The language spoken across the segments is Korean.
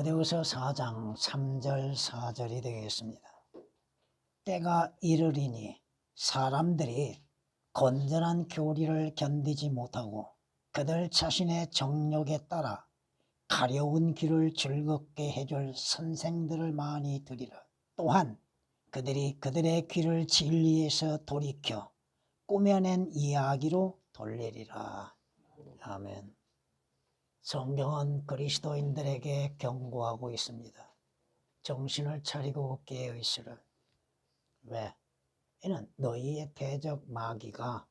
디모데후서 4장 3절 4절이 되겠습니다. 때가 이르리니 사람들이 건전한 교리를 견디지 못하고 그들 자신의 정욕에 따라 가려운 길을 즐겁게 해줄 선생들을 많이 들이라. 또한 그들이 그들의 귀를 진리에서 돌이켜 꾸며낸 이야기로 돌리리라. 아멘. 성경은 그리스도인들에게 경고하고 있습니다. 정신을 차리고 깨어있으라. 왜? 이는 너희의 대적 마귀가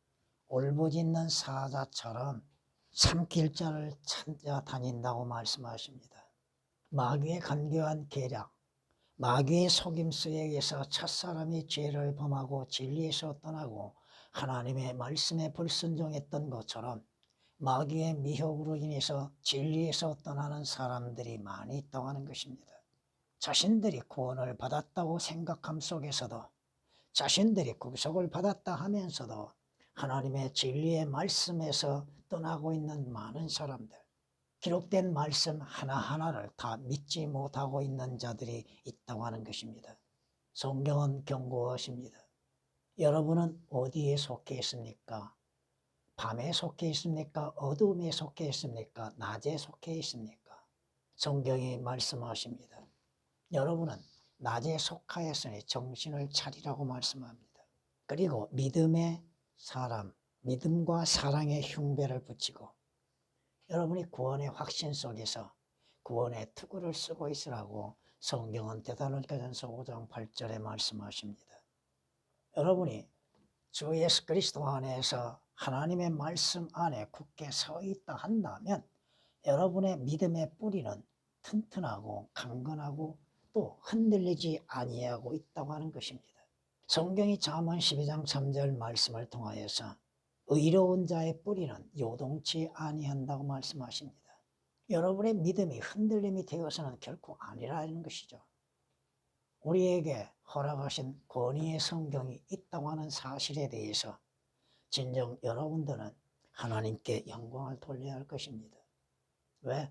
울부짖는 사자처럼 삼킬 자를 찾아다닌다고 말씀하십니다. 마귀의 간교한 계략, 마귀의 속임수에 의해서 첫사람이 죄를 범하고 진리에서 떠나고 하나님의 말씀에 불순종했던 것처럼 마귀의 미혹으로 인해서 진리에서 떠나는 사람들이 많이 있다고 하는 것입니다. 자신들이 구원을 받았다고 생각함 속에서도, 자신들이 구속을 받았다 하면서도 하나님의 진리의 말씀에서 떠나고 있는 많은 사람들, 기록된 말씀 하나하나를 다 믿지 못하고 있는 자들이 있다고 하는 것입니다. 성경은 경고하십니다. 여러분은 어디에 속해 있습니까? 밤에 속해 있습니까? 어둠에 속해 있습니까? 낮에 속해 있습니까? 성경이 말씀하십니다. 여러분은 낮에 속하였으니 정신을 차리라고 말씀합니다. 그리고 믿음의 사람, 믿음과 사랑의 흉배를 붙이고 여러분이 구원의 확신 속에서 구원의 투구를 쓰고 있으라고 성경은 데살로니가전서 5장 8절에 말씀하십니다. 여러분이 주 예수 그리스도 안에서 하나님의 말씀 안에 굳게 서 있다 한다면 여러분의 믿음의 뿌리는 튼튼하고 강건하고 또 흔들리지 아니하고 있다고 하는 것입니다. 성경이 잠언 12장 3절 말씀을 통하여서 의로운 자의 뿌리는 요동치 아니한다고 말씀하십니다. 여러분의 믿음이 흔들림이 되어서는 결코 아니라는 것이죠. 우리에게 허락하신 권위의 성경이 있다고 하는 사실에 대해서 진정 여러분들은 하나님께 영광을 돌려야 할 것입니다. 왜?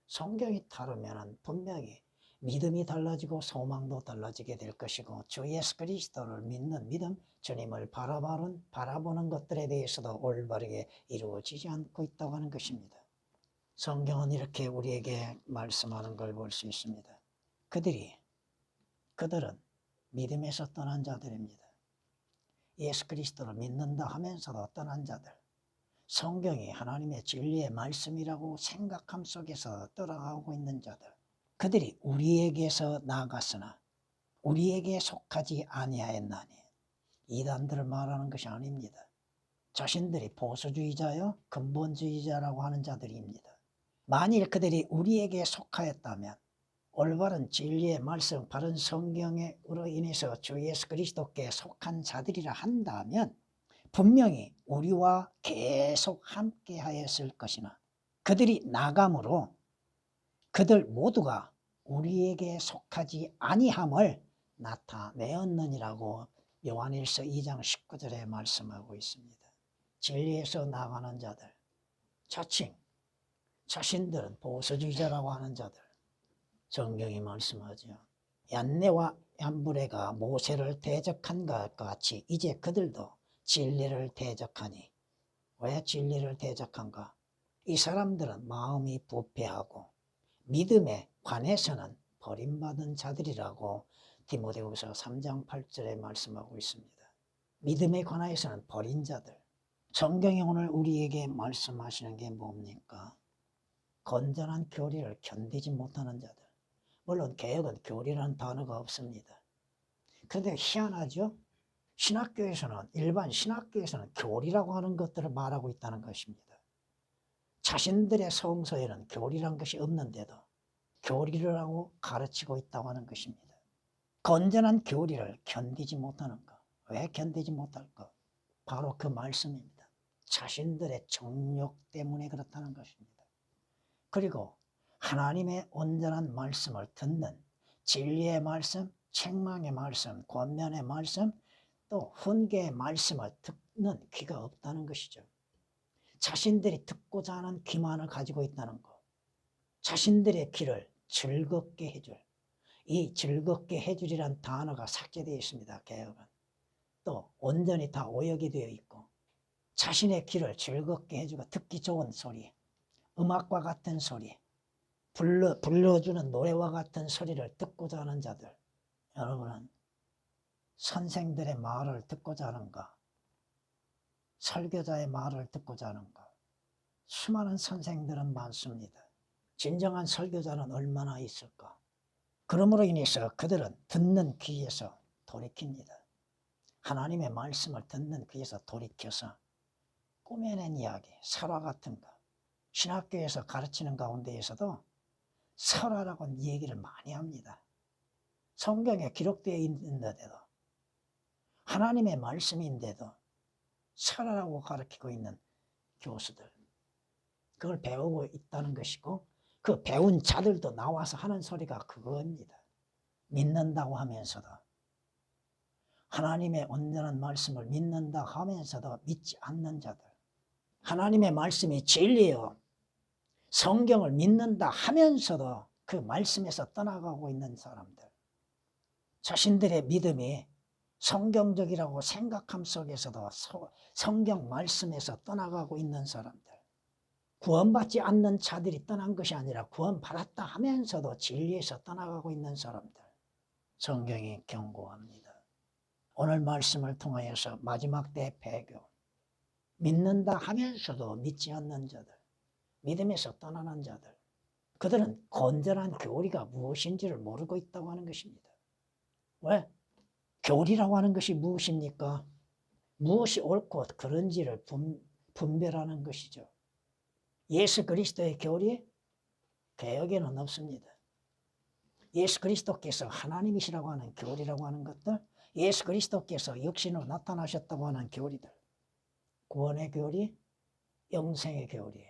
성경이 다르면 분명히 믿음이 달라지고 소망도 달라지게 될 것이고 주 예수 그리스도를 믿는 믿음, 주님을 바라보는 것들에 대해서도 올바르게 이루어지지 않고 있다고 하는 것입니다. 성경은 이렇게 우리에게 말씀하는 걸 볼 수 있습니다. 그들은 믿음에서 떠난 자들입니다. 예수 그리스도를 믿는다 하면서도 떠난 자들, 성경이 하나님의 진리의 말씀이라고 생각함 속에서 떠나가고 있는 자들, 그들이 우리에게서 나아갔으나 우리에게 속하지 아니하였나니. 이단들을 말하는 것이 아닙니다. 자신들이 보수주의자요 근본주의자라고 하는 자들입니다. 만일 그들이 우리에게 속하였다면 올바른 진리의 말씀, 바른 성경으로 인해서 주 예수 그리스도께 속한 자들이라 한다면 분명히 우리와 계속 함께 하였을 것이나 그들이 나감으로 그들 모두가 우리에게 속하지 아니함을 나타내었느니라고 요한일서 2장 19절에 말씀하고 있습니다. 진리에서 나가는 자들, 자신들은 보수주의자라고 하는 자들, 성경이 말씀하죠. 얀네와 얀브레가 모세를 대적한 것 같이 이제 그들도 진리를 대적하니. 왜 진리를 대적한가? 이 사람들은 마음이 부패하고 믿음에 관해서는 버림받은 자들이라고 디모데후서 3장 8절에 말씀하고 있습니다. 믿음에 관해서는 버린 자들. 성경이 오늘 우리에게 말씀하시는 게 뭡니까? 건전한 교리를 견디지 못하는 자들. 물론 개혁은 교리라는 단어가 없습니다. 그런데 희한하죠? 일반 신학교에서는 교리라고 하는 것들을 말하고 있다는 것입니다. 자신들의 성서에는 교리란 것이 없는데도 교리라고 가르치고 있다고 하는 것입니다. 건전한 교리를 견디지 못하는 것. 왜 견디지 못할까? 바로 그 말씀입니다. 자신들의 정욕 때문에 그렇다는 것입니다. 그리고 하나님의 온전한 말씀을 듣는 진리의 말씀, 책망의 말씀, 권면의 말씀, 또 훈계의 말씀을 듣는 귀가 없다는 것이죠. 자신들이 듣고자 하는 귀만을 가지고 있다는 것. 자신들의 귀를 즐겁게 해줄. 이 즐겁게 해주리란 단어가 삭제되어 있습니다. 개혁은. 또 온전히 다 오역이 되어 있고 자신의 귀를 즐겁게 해주고 듣기 좋은 소리, 음악과 같은 소리, 불러주는 노래와 같은 소리를 듣고자 하는 자들. 여러분은 선생들의 말을 듣고자 하는가? 설교자의 말을 듣고자 하는가? 수많은 선생들은 많습니다. 진정한 설교자는 얼마나 있을까? 그러므로 인해서 그들은 듣는 귀에서 돌이킵니다. 하나님의 말씀을 듣는 귀에서 돌이켜서 꾸며낸 이야기, 설화 같은 거, 신학교에서 가르치는 가운데에서도 설화라고 얘기를 많이 합니다. 성경에 기록되어 있는데도 하나님의 말씀인데도 설화라고 가르치고 있는 교수들, 그걸 배우고 있다는 것이고 그 배운 자들도 나와서 하는 소리가 그겁니다. 믿는다고 하면서도 하나님의 온전한 말씀을 믿는다 하면서도 믿지 않는 자들, 하나님의 말씀이 진리요 성경을 믿는다 하면서도 그 말씀에서 떠나가고 있는 사람들, 자신들의 믿음이 성경적이라고 생각함 속에서도 성경 말씀에서 떠나가고 있는 사람들, 구원받지 않는 자들이 떠난 것이 아니라 구원받았다 하면서도 진리에서 떠나가고 있는 사람들, 성경이 경고합니다. 오늘 말씀을 통하여서 마지막 때 배교, 믿는다 하면서도 믿지 않는 자들, 믿음에서 떠나는 자들, 그들은 건전한 교리가 무엇인지를 모르고 있다고 하는 것입니다. 왜? 교리라고 하는 것이 무엇입니까? 무엇이 옳고 그른지를 분별하는 것이죠. 예수 그리스도의 교리? 개혁에는 없습니다. 예수 그리스도께서 하나님이시라고 하는 교리라고 하는 것들, 예수 그리스도께서 육신으로 나타나셨다고 하는 교리들, 구원의 교리, 영생의 교리.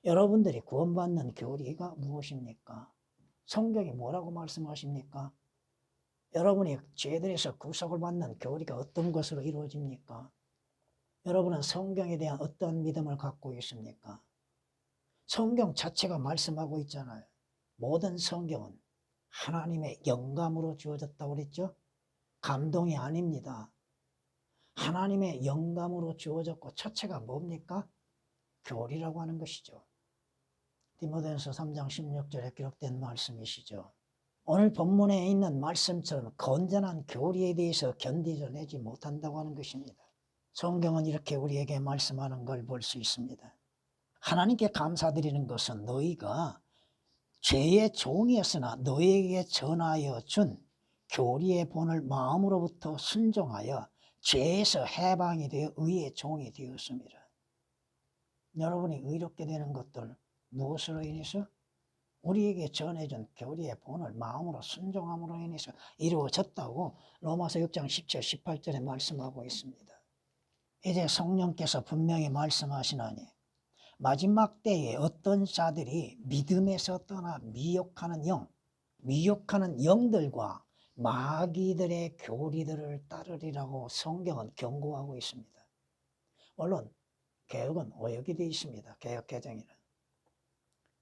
여러분들이 구원받는 교리가 무엇입니까? 성경이 뭐라고 말씀하십니까? 여러분이 죄들에서 구속을 받는 교리가 어떤 것으로 이루어집니까? 여러분은 성경에 대한 어떤 믿음을 갖고 있습니까? 성경 자체가 말씀하고 있잖아요. 모든 성경은 하나님의 영감으로 주어졌다고 그랬죠? 감동이 아닙니다. 하나님의 영감으로 주어졌고 첫째가 뭡니까? 교리라고 하는 것이죠. 디모데전서 3장 16절에 기록된 말씀이시죠. 오늘 본문에 있는 말씀처럼 건전한 교리에 대해서 견디져내지 못한다고 하는 것입니다. 성경은 이렇게 우리에게 말씀하는 걸 볼 수 있습니다. 하나님께 감사드리는 것은 너희가 죄의 종이었으나 너희에게 전하여 준 교리의 본을 마음으로부터 순종하여 죄에서 해방이 되어 의의 종이 되었습니다. 여러분이 의롭게 되는 것들 무엇으로 인해서? 우리에게 전해준 교리의 본을 마음으로 순종함으로 인해서 이루어졌다고 로마서 6장 17, 18절에 말씀하고 있습니다. 이제 성령께서 분명히 말씀하시나니 마지막 때에 어떤 자들이 믿음에서 떠나 미혹하는 영들과 마귀들의 교리들을 따르리라고 성경은 경고하고 있습니다. 물론 개혁은 오역이 되어 있습니다. 개혁 개정에는.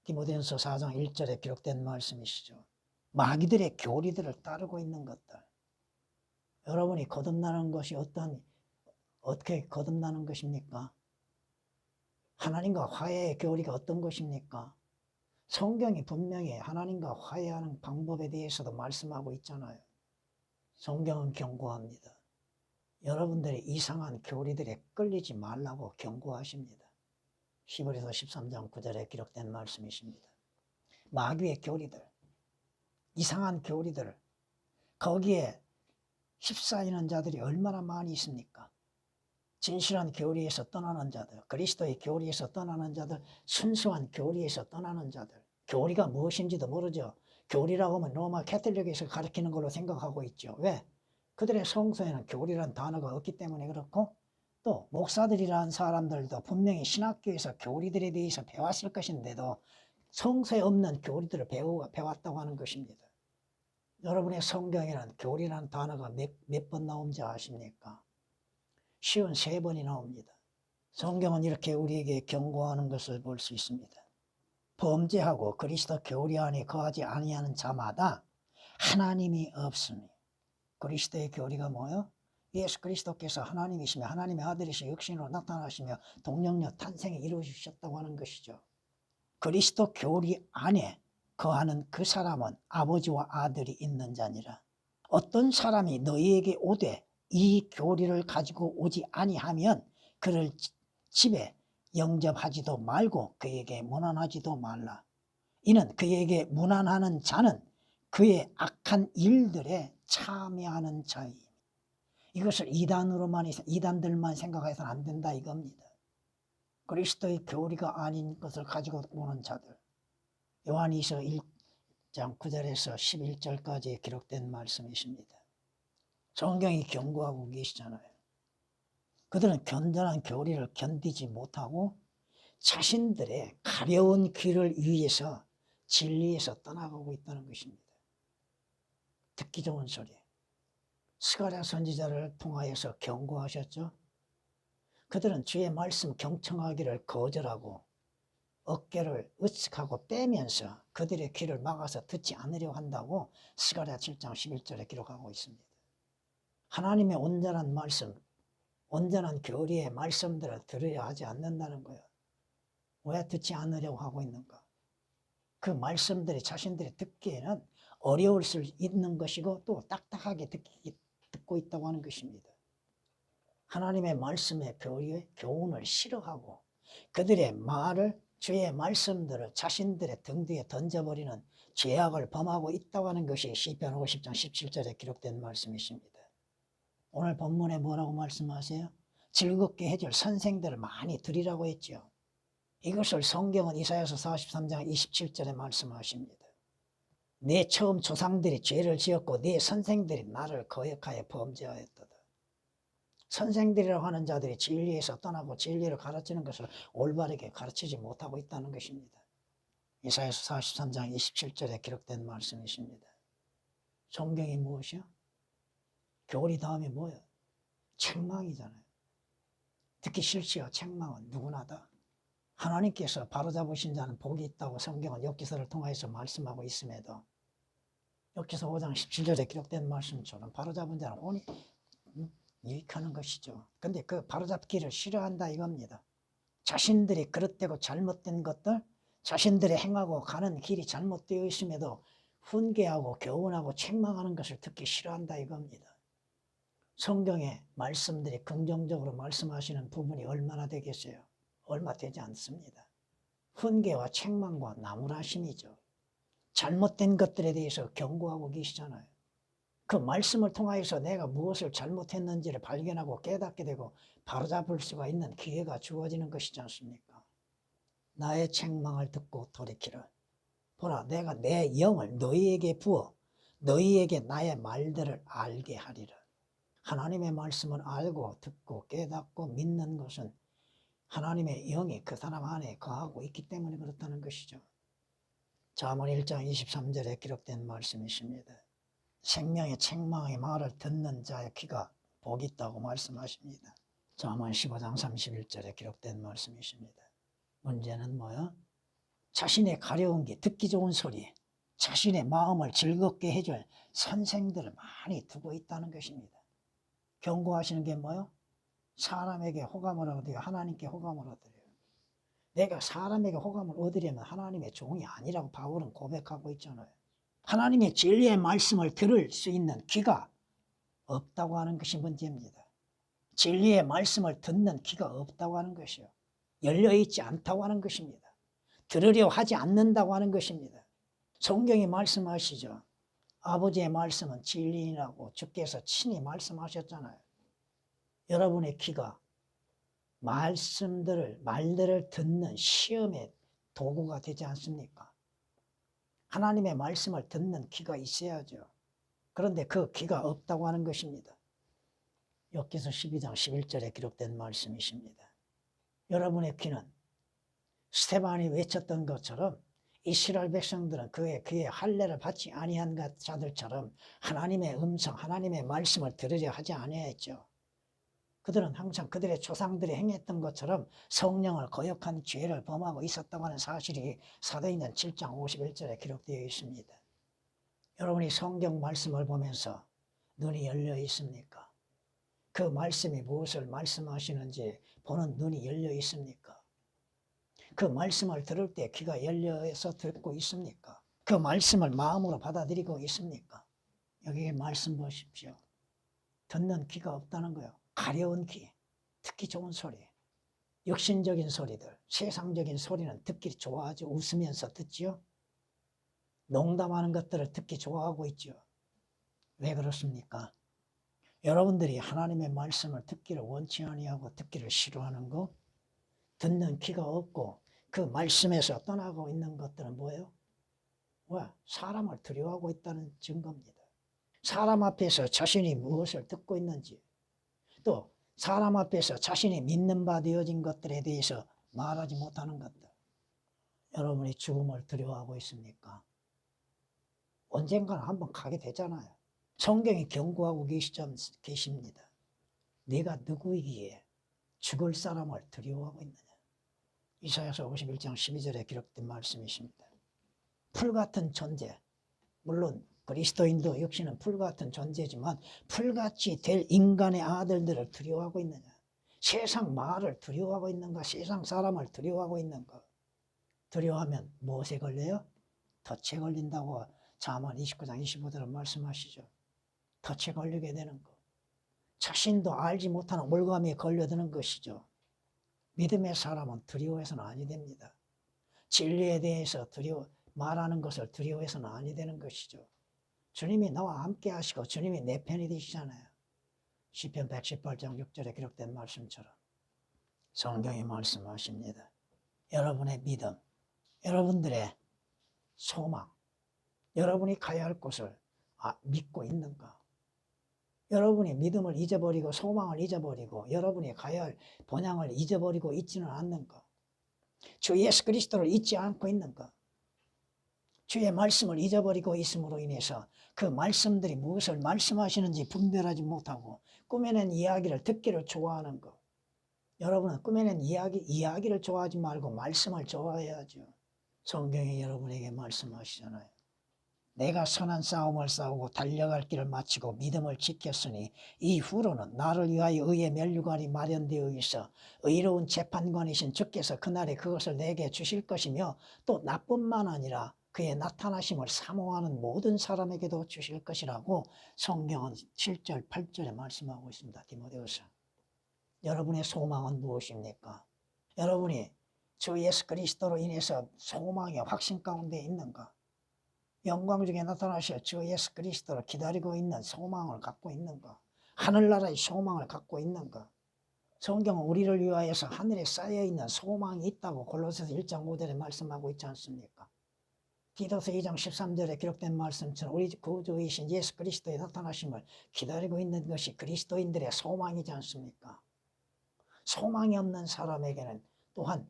디모데전서 4장 1절에 기록된 말씀이시죠. 마귀들의 교리들을 따르고 있는 것들. 여러분이 거듭나는 것이 어떻게 거듭나는 것입니까? 하나님과 화해의 교리가 어떤 것입니까? 성경이 분명히 하나님과 화해하는 방법에 대해서도 말씀하고 있잖아요. 성경은 경고합니다. 여러분들이 이상한 교리들에 끌리지 말라고 경고하십니다. 히브리서 13장 9절에 기록된 말씀이십니다. 마귀의 교리들, 이상한 교리들, 거기에 휩싸이는 자들이 얼마나 많이 있습니까? 진실한 교리에서 떠나는 자들, 그리스도의 교리에서 떠나는 자들, 순수한 교리에서 떠나는 자들. 교리가 무엇인지도 모르죠. 교리라고 하면 로마 캐톨릭에서 가르치는 걸로 생각하고 있죠. 왜? 그들의 성서에는 교리라는 단어가 없기 때문에 그렇고, 또 목사들이라는 사람들도 분명히 신학교에서 교리들에 대해서 배웠을 것인데도 성서에 없는 교리들을 배웠다고 하는 것입니다. 여러분의 성경에는 교리라는 단어가 몇 번 나온지 아십니까? 53번이 나옵니다. 성경은 이렇게 우리에게 경고하는 것을 볼 수 있습니다. 범죄하고 그리스도 교리 안에 거하지 아니하는 자마다 하나님이 없으니. 그리스도의 교리가 뭐예요? 예수 그리스도께서 하나님이시며 하나님의 아들이시 육신으로 나타나시며 동정녀 탄생에 이루어주셨다고 하는 것이죠. 그리스도 교리 안에 거하는 그 사람은 아버지와 아들이 있는 자니라. 어떤 사람이 너희에게 오되 이 교리를 가지고 오지 아니하면 그를 집에 영접하지도 말고 그에게 문안하지도 말라. 이는 그에게 문안하는 자는 그의 악한 일들에 참여하는 자임. 이것을 이단들만 생각해서는 안 된다 이겁니다. 그리스도의 교리가 아닌 것을 가지고 오는 자들. 요한이서 1장 9절에서 11절까지 기록된 말씀이십니다. 성경이 경고하고 계시잖아요. 그들은 건전한 교리를 견디지 못하고 자신들의 가려운 길을 위해서 진리에서 떠나가고 있다는 것입니다. 듣기 좋은 소리. 스가랴 선지자를 통하여서 경고하셨죠. 그들은 주의 말씀 경청하기를 거절하고 어깨를 으쓱하고 빼면서 그들의 귀를 막아서 듣지 않으려 한다고 스가랴 7장 11절에 기록하고 있습니다. 하나님의 온전한 말씀, 온전한 교리의 말씀들을 들어야 하지 않는다는 거예요. 왜 듣지 않으려고 하고 있는가? 그 말씀들이 자신들이 듣기에는 어려울 수 있는 것이고 또 딱딱하게 듣고 있다고 하는 것입니다. 하나님의 말씀의 교훈을 싫어하고 그들의 말을, 주의 말씀들을 자신들의 등 뒤에 던져버리는 죄악을 범하고 있다고 하는 것이 시편 50장 17절에 기록된 말씀이십니다. 오늘 본문에 뭐라고 말씀하세요? 즐겁게 해줄 선생들을 많이 드리라고 했죠. 이것을 성경은 이사야서 43장 27절에 말씀하십니다. 내 처음 조상들이 죄를 지었고 내 선생들이 나를 거역하여 범죄하였도다. 선생들이라고 하는 자들이 진리에서 떠나고 진리를 가르치는 것을 올바르게 가르치지 못하고 있다는 것입니다. 이사야서 43장 27절에 기록된 말씀이십니다. 성경이 무엇이요? 교리 다음에 뭐예요? 책망이잖아요. 듣기 싫지요. 책망은 누구나 다. 하나님께서 바로잡으신 자는 복이 있다고 성경은 욥기서를 통해서 말씀하고 있음에도 욥기서 5장 17절에 기록된 말씀처럼 바로잡은 자는 온이 유익하는 것이죠. 근데 그 바로잡기를 싫어한다 이겁니다. 자신들이 그릇되고 잘못된 것들, 자신들이 행하고 가는 길이 잘못되어 있음에도 훈계하고 교훈하고 책망하는 것을 듣기 싫어한다 이겁니다. 성경의 말씀들이 긍정적으로 말씀하시는 부분이 얼마나 되겠어요? 얼마 되지 않습니다. 훈계와 책망과 나무라심이죠. 잘못된 것들에 대해서 경고하고 계시잖아요. 그 말씀을 통하여서 내가 무엇을 잘못했는지를 발견하고 깨닫게 되고 바로잡을 수가 있는 기회가 주어지는 것이지 않습니까? 나의 책망을 듣고 돌이키라. 보라, 내가 내 영을 너희에게 부어 너희에게 나의 말들을 알게 하리라. 하나님의 말씀을 알고 듣고 깨닫고 믿는 것은 하나님의 영이 그 사람 안에 거하고 있기 때문에 그렇다는 것이죠. 잠언 1장 23절에 기록된 말씀이십니다. 생명의 책망의 말을 듣는 자의 귀가 복이 있다고 말씀하십니다. 잠언 15장 31절에 기록된 말씀이십니다. 문제는 뭐야? 자신의 가려운 게 듣기 좋은 소리, 자신의 마음을 즐겁게 해줄 선생들을 많이 두고 있다는 것입니다. 경고하시는 게 뭐요? 사람에게 호감을 얻어요. 하나님께 호감을 얻어요. 내가 사람에게 호감을 얻으려면 하나님의 종이 아니라고 바울은 고백하고 있잖아요. 하나님의 진리의 말씀을 들을 수 있는 귀가 없다고 하는 것이 문제입니다. 진리의 말씀을 듣는 귀가 없다고 하는 것이요. 열려있지 않다고 하는 것입니다. 들으려 하지 않는다고 하는 것입니다. 성경이 말씀하시죠. 아버지의 말씀은 진리라고 주께서 친히 말씀하셨잖아요. 여러분의 귀가 말들을 듣는 시험의 도구가 되지 않습니까? 하나님의 말씀을 듣는 귀가 있어야죠. 그런데 그 귀가 없다고 하는 것입니다. 욥기서 12장 11절에 기록된 말씀이십니다. 여러분의 귀는 스데반이 외쳤던 것처럼 이스라엘 백성들은 그의 귀에 할례를 받지 아니한 자들처럼 하나님의 음성, 하나님의 말씀을 들으려 하지 아니했죠. 그들은 항상 그들의 조상들이 행했던 것처럼 성령을 거역한 죄를 범하고 있었다고 하는 사실이 사도행전 7장 51절에 기록되어 있습니다. 여러분이 성경 말씀을 보면서 눈이 열려 있습니까? 그 말씀이 무엇을 말씀하시는지 보는 눈이 열려 있습니까? 그 말씀을 들을 때 귀가 열려서 듣고 있습니까? 그 말씀을 마음으로 받아들이고 있습니까? 여기 말씀 보십시오. 듣는 귀가 없다는 거예요. 가려운 귀, 듣기 좋은 소리, 육신적인 소리들, 세상적인 소리는 듣기 좋아하지. 웃으면서 듣지요. 농담하는 것들을 듣기 좋아하고 있죠. 왜 그렇습니까? 여러분들이 하나님의 말씀을 듣기를 원치 아니하고 듣기를 싫어하는 거, 듣는 귀가 없고 그 말씀에서 떠나고 있는 것들은 뭐예요? 왜? 사람을 두려워하고 있다는 증거입니다. 사람 앞에서 자신이 무엇을 듣고 있는지, 또 사람 앞에서 자신이 믿는 바 되어진 것들에 대해서 말하지 못하는 것들. 여러분이 죽음을 두려워하고 있습니까? 언젠가는 한번 가게 되잖아요. 성경이 경고하고 계십니다. 네가 누구이기에 죽을 사람을 두려워하고 있느냐. 이사야서 51장 12절에 기록된 말씀이십니다. 풀같은 존재, 물론 그리스도인도 역시는 풀같은 존재지만 풀같이 될 인간의 아들들을 두려워하고 있느냐. 세상 말을 두려워하고 있는가. 세상 사람을 두려워하고 있는가. 두려워하면 무엇에 걸려요? 덫에 걸린다고 잠언 29장 25절은 말씀하시죠. 덫에 걸리게 되는 것. 자신도 알지 못하는 올감에 걸려드는 것이죠. 믿음의 사람은 두려워해서는 아니 됩니다. 진리에 대해서 말하는 것을 두려워해서는 아니 되는 것이죠. 주님이 나와 함께 하시고 주님이 내 편이 되시잖아요. 시편 118장 6절에 기록된 말씀처럼 성경이 말씀하십니다. 여러분의 믿음, 여러분들의 소망, 여러분이 가야 할 곳을 믿고 있는가? 여러분이 믿음을 잊어버리고 소망을 잊어버리고 여러분이 가야 할 본향을 잊어버리고 있지는 않는가? 주 예수 그리스도를 잊지 않고 있는가? 주의 말씀을 잊어버리고 있음으로 인해서 그 말씀들이 무엇을 말씀하시는지 분별하지 못하고 꾸며낸 이야기를 듣기를 좋아하는 것. 여러분은 꾸며낸 이야기를 좋아하지 말고 말씀을 좋아해야죠. 성경이 여러분에게 말씀하시잖아요. 내가 선한 싸움을 싸우고 달려갈 길을 마치고 믿음을 지켰으니 이후로는 나를 위하여 의의 면류관이 마련되어 있어 의로운 재판관이신 주께서 그날에 그것을 내게 주실 것이며 또 나뿐만 아니라 그의 나타나심을 사모하는 모든 사람에게도 주실 것이라고 성경은 7절 8절에 말씀하고 있습니다. 디모데후서. 여러분의 소망은 무엇입니까? 여러분이 주 예수 그리스도로 인해서 소망의 확신 가운데 있는가? 영광 중에 나타나실 주 예수 그리스도를 기다리고 있는 소망을 갖고 있는가? 하늘나라의 소망을 갖고 있는가? 성경은 우리를 위하여서 하늘에 쌓여있는 소망이 있다고 골로새서 1장 5절에 말씀하고 있지 않습니까? 디도서 2장 13절에 기록된 말씀처럼 우리 구주이신 예수 그리스도의 나타나심을 기다리고 있는 것이 그리스도인들의 소망이지 않습니까? 소망이 없는 사람에게는 또한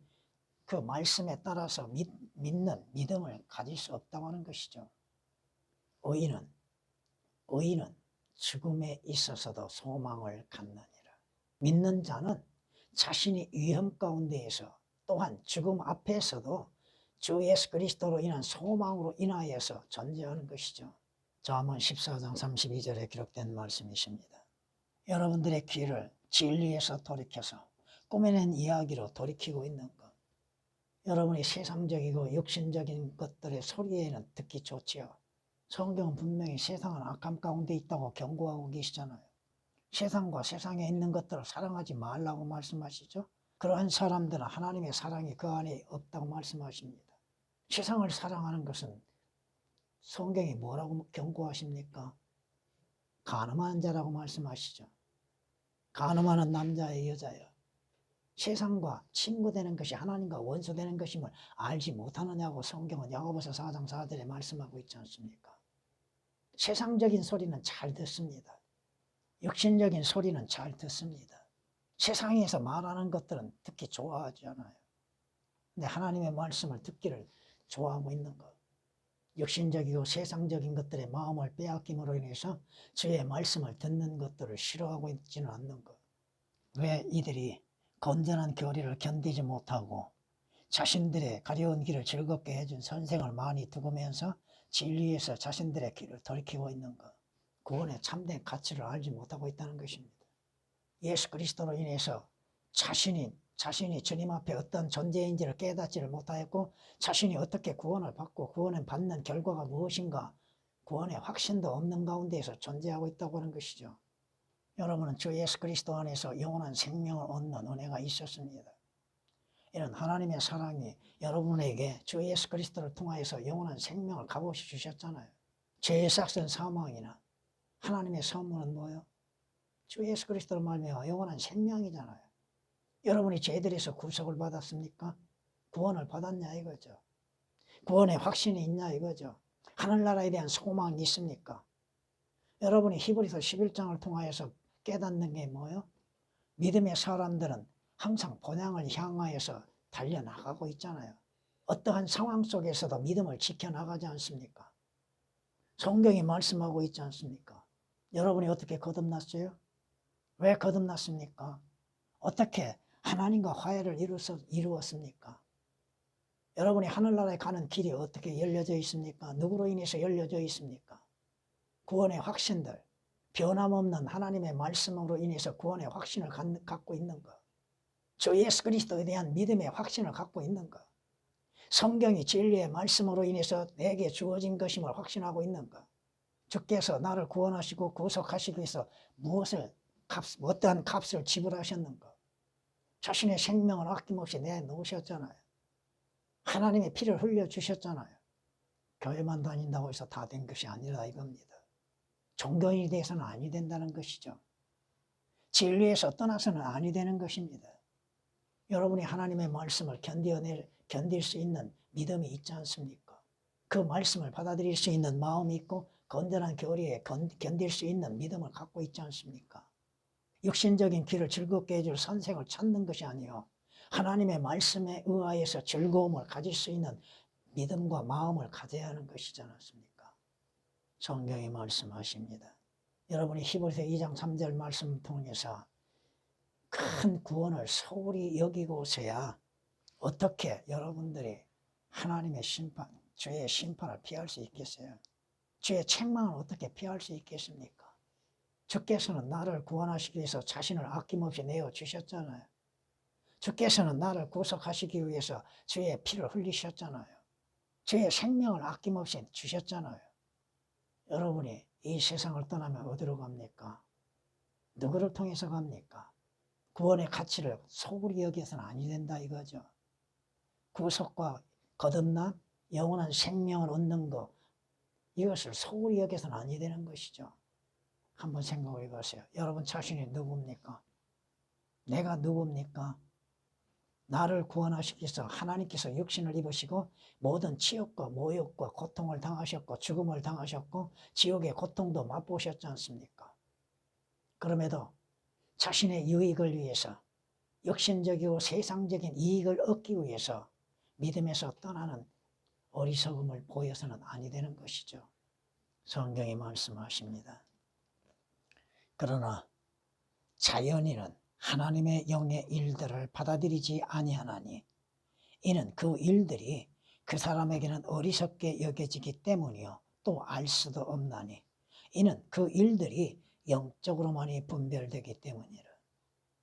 그 말씀에 따라서 믿는 믿음을 가질 수 없다고 하는 것이죠. 의인은 죽음에 있어서도 소망을 갖느니라. 믿는 자는 자신이 위험 가운데에서 또한 죽음 앞에서도 주 예수 그리스도로 인한 소망으로 인하여서 존재하는 것이죠. 잠언 14장 32절에 기록된 말씀이십니다. 여러분들의 귀를 진리에서 돌이켜서 꾸며낸 이야기로 돌이키고 있는 것. 여러분이 세상적이고 육신적인 것들의 소리에는 듣기 좋지요. 성경은 분명히 세상은 악함 가운데 있다고 경고하고 계시잖아요. 세상과 세상에 있는 것들을 사랑하지 말라고 말씀하시죠. 그러한 사람들은 하나님의 사랑이 그 안에 없다고 말씀하십니다. 세상을 사랑하는 것은 성경이 뭐라고 경고하십니까? 간음하는 자라고 말씀하시죠. 간음하는 남자의 여자여. 세상과 친구 되는 것이 하나님과 원수 되는 것임을 알지 못하느냐고 성경은 야고보서 4장 4절에 말씀하고 있지 않습니까? 세상적인 소리는 잘 듣습니다. 육신적인 소리는 잘 듣습니다. 세상에서 말하는 것들은 듣기 좋아하지 않아요. 근데 하나님의 말씀을 듣기를 좋아하고 있는 것. 육신적이고 세상적인 것들의 마음을 빼앗김으로 인해서 주의 말씀을 듣는 것들을 싫어하고 있지는 않는 것. 왜 이들이 건전한 교리를 견디지 못하고 자신들의 가려운 길을 즐겁게 해준 선생을 많이 두고면서 진리에서 자신들의 길을 돌이키고 있는가? 구원의 참된 가치를 알지 못하고 있다는 것입니다. 예수 그리스도로 인해서 자신이 주님 앞에 어떤 존재인지를 깨닫지를 못하였고 자신이 어떻게 구원을 받고 구원을 받는 결과가 무엇인가 구원의 확신도 없는 가운데에서 존재하고 있다고 하는 것이죠. 여러분은 주 예수 그리스도 안에서 영원한 생명을 얻는 은혜가 있었습니다. 이런 하나님의 사랑이 여러분에게 주 예수 그리스도를 통하여서 영원한 생명을 값없이 주셨잖아요. 죄의 삭은 사망이나 하나님의 선물은 뭐예요? 주 예수 그리스도로 말미암아 영원한 생명이잖아요. 여러분이 죄들에서 구속을 받았습니까? 구원을 받았냐 이거죠. 구원의 확신이 있냐 이거죠. 하늘나라에 대한 소망이 있습니까? 여러분이 히브리서 11장을 통하여서 깨닫는 게 뭐예요? 믿음의 사람들은 항상 본향을 향하여서 달려나가고 있잖아요. 어떠한 상황 속에서도 믿음을 지켜나가지 않습니까? 성경이 말씀하고 있지 않습니까? 여러분이 어떻게 거듭났어요? 왜 거듭났습니까? 어떻게 하나님과 화해를 이루었습니까? 여러분이 하늘나라에 가는 길이 어떻게 열려져 있습니까? 누구로 인해서 열려져 있습니까? 구원의 확신들, 변함없는 하나님의 말씀으로 인해서 구원의 확신을 갖고 있는가? 주 예수 그리스도에 대한 믿음의 확신을 갖고 있는가? 성경이 진리의 말씀으로 인해서 내게 주어진 것임을 확신하고 있는가? 주께서 나를 구원하시고 구속하시기 위해서 어떠한 값을 지불하셨는가? 자신의 생명을 아낌없이 내놓으셨잖아요. 하나님의 피를 흘려주셨잖아요. 교회만 다닌다고 해서 다 된 것이 아니라 이겁니다. 종교인이 돼서는 아니 된다는 것이죠. 진리에서 떠나서는 아니 되는 것입니다. 여러분이 하나님의 말씀을 견딜 수 있는 믿음이 있지 않습니까? 그 말씀을 받아들일 수 있는 마음이 있고 건전한 교리에 견딜 수 있는 믿음을 갖고 있지 않습니까? 육신적인 길을 즐겁게 해줄 선생을 찾는 것이 아니요 하나님의 말씀에 의하여서 즐거움을 가질 수 있는 믿음과 마음을 가져야 하는 것이지 않습니까? 성경이 말씀하십니다. 여러분이 히브리서 2장 3절 말씀을 통해서 큰 구원을 소홀히 여기고서야 어떻게 여러분들이 하나님의 심판, 죄의 심판을 피할 수 있겠어요? 죄의 책망을 어떻게 피할 수 있겠습니까? 주께서는 나를 구원하시기 위해서 자신을 아낌없이 내어주셨잖아요. 주께서는 나를 구속하시기 위해서 주의 피를 흘리셨잖아요. 주의 생명을 아낌없이 주셨잖아요. 여러분이 이 세상을 떠나면 어디로 갑니까? 누구를 통해서 갑니까? 구원의 가치를 소홀히 여기서는 아니 된다 이거죠. 구속과 거듭남, 영원한 생명을 얻는 것 이것을 소홀히 여기서는 아니 되는 것이죠. 한번 생각해 보세요. 여러분 자신이 누굽니까? 내가 누굽니까? 나를 구원하시기 위해서 하나님께서 육신을 입으시고 모든 치욕과 모욕과 고통을 당하셨고 죽음을 당하셨고 지옥의 고통도 맛보셨지 않습니까? 그럼에도 자신의 유익을 위해서 육신적이고 세상적인 이익을 얻기 위해서 믿음에서 떠나는 어리석음을 보여서는 아니 되는 것이죠. 성경이 말씀하십니다. 그러나 자연인은 하나님의 영의 일들을 받아들이지 아니하나니 이는 그 일들이 그 사람에게는 어리석게 여겨지기 때문이요 또 알 수도 없나니 이는 그 일들이 영적으로만이 분별되기 때문이라.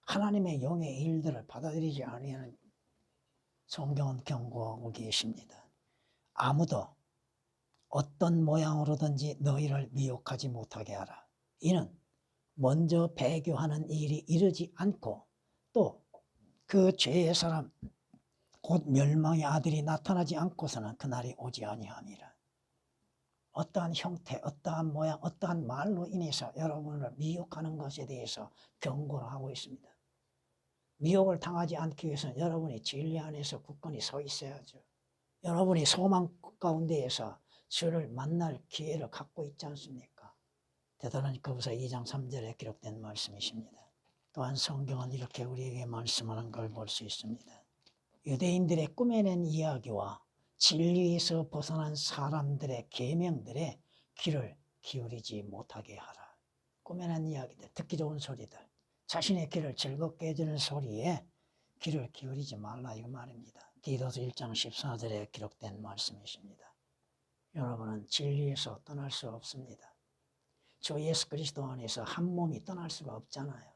하나님의 영의 일들을 받아들이지 아니하는 성경은 경고하고 계십니다. 아무도 어떤 모양으로든지 너희를 미혹하지 못하게 하라. 이는 먼저 배교하는 일이 이르지 않고 또 그 죄의 사람 곧 멸망의 아들이 나타나지 않고서는 그날이 오지 아니함이라. 어떠한 형태, 어떠한 모양, 어떠한 말로 인해서 여러분을 미혹하는 것에 대해서 경고를 하고 있습니다. 미혹을 당하지 않기 위해서는 여러분이 진리 안에서 굳건히 서 있어야죠. 여러분이 소망 가운데에서 주를 만날 기회를 갖고 있지 않습니까? 데살로니가후서 2장 3절에 기록된 말씀이십니다. 또한 성경은 이렇게 우리에게 말씀하는 걸 볼 수 있습니다. 유대인들의 꾸며낸 이야기와 진리에서 벗어난 사람들의 계명들에 귀를 기울이지 못하게 하라. 꾸며낸 이야기들, 듣기 좋은 소리들, 자신의 귀를 즐겁게 해주는 소리에 귀를 기울이지 말라 이거 말입니다. 디도서 1장 14절에 기록된 말씀이십니다. 여러분은 진리에서 떠날 수 없습니다. 주 예수 그리스도 안에서 한 몸이 떠날 수가 없잖아요.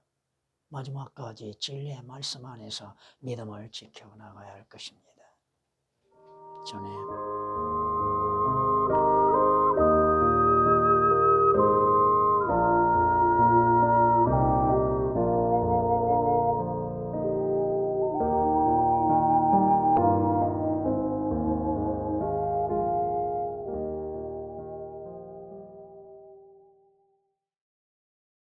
마지막까지 진리의 말씀 안에서 믿음을 지켜나가야 할 것입니다. 전에